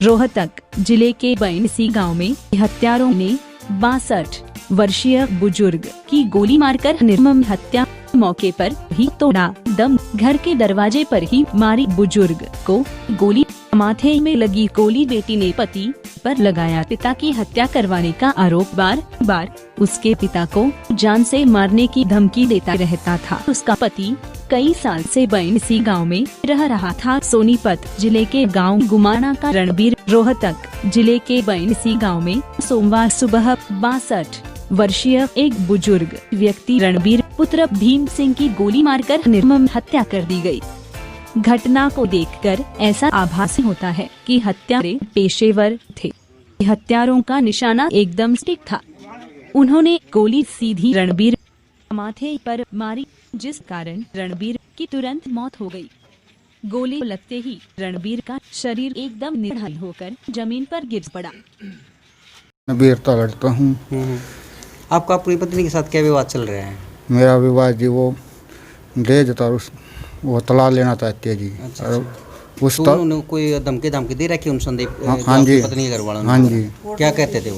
रोहतक जिले के बैनसी गांव में हत्यारों ने 62 वर्षीय बुजुर्ग की गोली मारकर निर्मम हत्या। मौके पर ही तोड़ा दम, घर के दरवाजे पर ही मारी बुजुर्ग को गोली। माथे में लगी गोली बेटी ने पति पर लगाया पिता की हत्या करवाने का आरोप। बार बार उसके पिता को जान से मारने की धमकी देता रहता था। उसका पति कई साल से बैनसी गांव में रह रहा था। सोनीपत जिले के गांव गुमाना का रणबीर रोहतक जिले के बैनसी गांव में सोमवार सुबह 62 वर्षीय एक बुजुर्ग व्यक्ति रणबीर पुत्र भीम सिंह की गोली मारकर निर्मम हत्या कर दी गई। घटना को देखकर ऐसा आभास होता है कि हत्यारे पेशेवर थे। हत्यारों का निशाना एकदम सटीक था। उन्होंने गोली सीधी रणबीर माथे पर मारी, जिस कारण रणबीर की तुरंत मौत हो गई। गोली लगते ही रणबीर का शरीर एकदम निर्धल होकर जमीन पर गिर पड़ा। वीरता लड़ता हूँ। आपका अपनी पत्नी के साथ क्या विवाद चल रहा है? मेरा विवाद जी वो दे देता, वो तलाक लेना चाहती है जी। अच्छा, उस तो उन्होंने कोई धमकी दे रखी उन संदीप हाँ जी, पत्नी के घर वालों ने? हाँ जी। क्या कहते थे वो?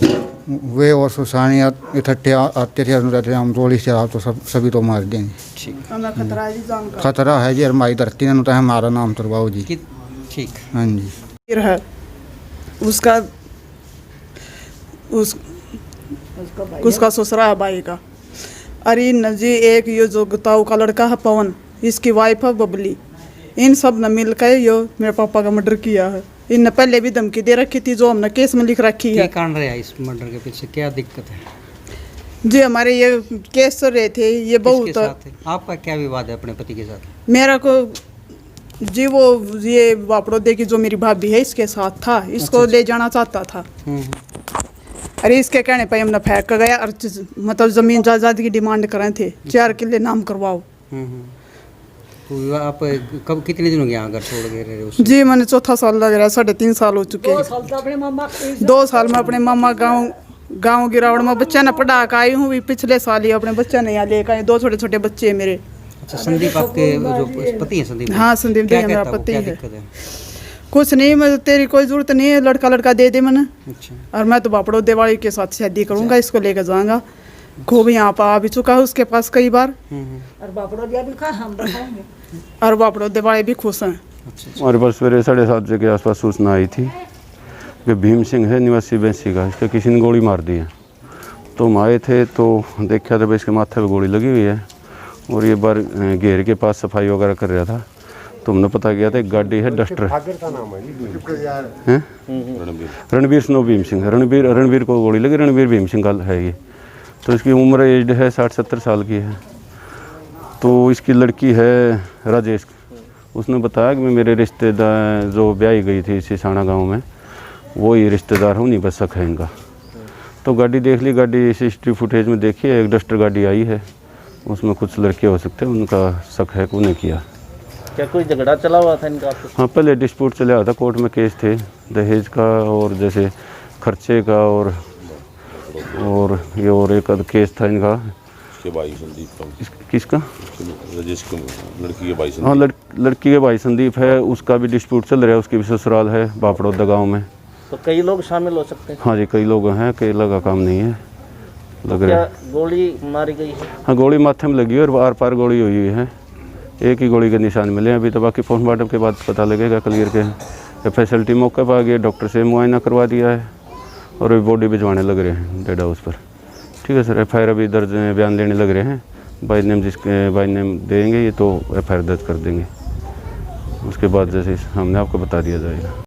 वे और सुसानी इकट्ठे आते थे, हम गोली से तो सभी तो मार देंगे। ठीक, खतरा है जी, हमारी धरती ने तो हमारा नाम तरवाओ जी। ठीक, हाँ जी। है उसका ससुरा है भाई का। अरे नजी एक यो जो गताऊ का लड़का है पवन, इसकी वाइफ है बबली। इन सब ने मिलकर यो मेरे पापा का मर्डर किया है। इनने पहले भी धमकी दे रखी थी, जो हमने केस में लिख रखी है। क्या कारण रहा इस मर्डर के पीछे, क्या दिक्कत है जी? हमारे ये केस चल रहे थे, ये बहुत। आपका क्या विवाद है अपने पति के साथ? मेरा को जी वो ये वापड़ो दे की जो मेरी भाभी है इसके साथ था, इसको ले जाना चाहता था। अरे इसके कहने पे हमने फेंक कर गया और मतलब जमीन जायदाद की डिमांड कर रहे थे, 4 किले नाम करवाओ। तो आप कब कितने दिन हो गए यहाँ घर छोड़ के रह रहे हो? जी मैंने चौथा साल लग रहा है, 3.5 साल हो चुके हैं। 2 साल में अपने मामा गाँव गिरावड़ में बच्चा ने पढ़ा कर आई हूँ। पिछले साल ही अपने बच्चा ने यहाँ लेकर आए, 2 छोटे बच्चे हैं मेरे। अच्छा, संदीप आपके जो पति है? संदीप, हाँ संदीप जी मेरा पति है। है? कुछ नहीं, मैं तेरी कोई जरूरत नहीं है, लड़का दे दे मैंने। अच्छा, और मैं तो बापड़ो दिवाली के साथ शादी करूंगा, इसको लेकर जाऊंगा। खूब यहाँ पर आ भी चुका है उसके पास कई बार, और बापड़ो दिवाली भी खुश हैं। हमारे पास सवेरे 7:30 के आसपास सूचना आई थी कि भीम सिंह है निवासी बैंसी का, इसके किसी ने गोली मार दी है। तो हम आए थे तो देखा था भाई इसके माथे पे गोली लगी हुई है और ये बार घेर के पास सफाई वगैरह कर रहा था। तो हमने पता किया था एक गाड़ी है डस्टर है, रणबीर स्नो भीम सिंह। रणबीर को गोली लगी, रणबीर भीम सिंह का है ये। तो इसकी उम्र एज है 60-70 साल की है। तो इसकी लड़की है राजेश। उसने बताया कि मैं मेरे रिश्तेदार जो ब्याही गई थी सिसाना गांव में, वो ही रिश्तेदार हूँ, नहीं बस शक है इनका। तो गाड़ी देख ली, गाड़ी CCTV फुटेज में देखी है, एक डस्टर गाड़ी आई है, उसमें कुछ लड़के हो सकते हैं, उनका शक है कि उन्हें किया। क्या कोई झगड़ा चला हुआ था इनका? हाँ, पहले डिस्प्यूट चला हुआ था, कोर्ट में केस थे दहेज का और जैसे खर्चे का और ये और एक केस था इनका के भाई संदीप का। किसका? राजेश के लड़की के भाई संदीप। हाँ, लड़की के भाई संदीप है, उसका भी डिस्प्यूट चल रहा है, उसकी भी ससुराल है बापड़ौदा गाँव में। तो कई लोग शामिल हो सकते हैं? हाँ जी, कई लोग हैं, अकेला का काम नहीं है। लग रहा है गोली मारी गई है? हाँ, गोली माथे में लगी है और आर पार गोली हुई है। एक ही गोली के निशान मिले अभी तो, बाकी पोस्टमार्टम के बाद पता लगेगा क्लियर के। फैसिलिटी मौके पर आ गई, डॉक्टर से मुआयना करवा दिया है और अभी बॉडी भिजवाने लग रहे हैं डेड हाउस पर। ठीक है सर, FIR अभी दर्ज बयान लेने लग रहे हैं। बाई नेम जिसके बाई नेम देंगे ये तो FIR दर्ज कर देंगे, उसके बाद जैसे हमने आपको बता दिया जाएगा।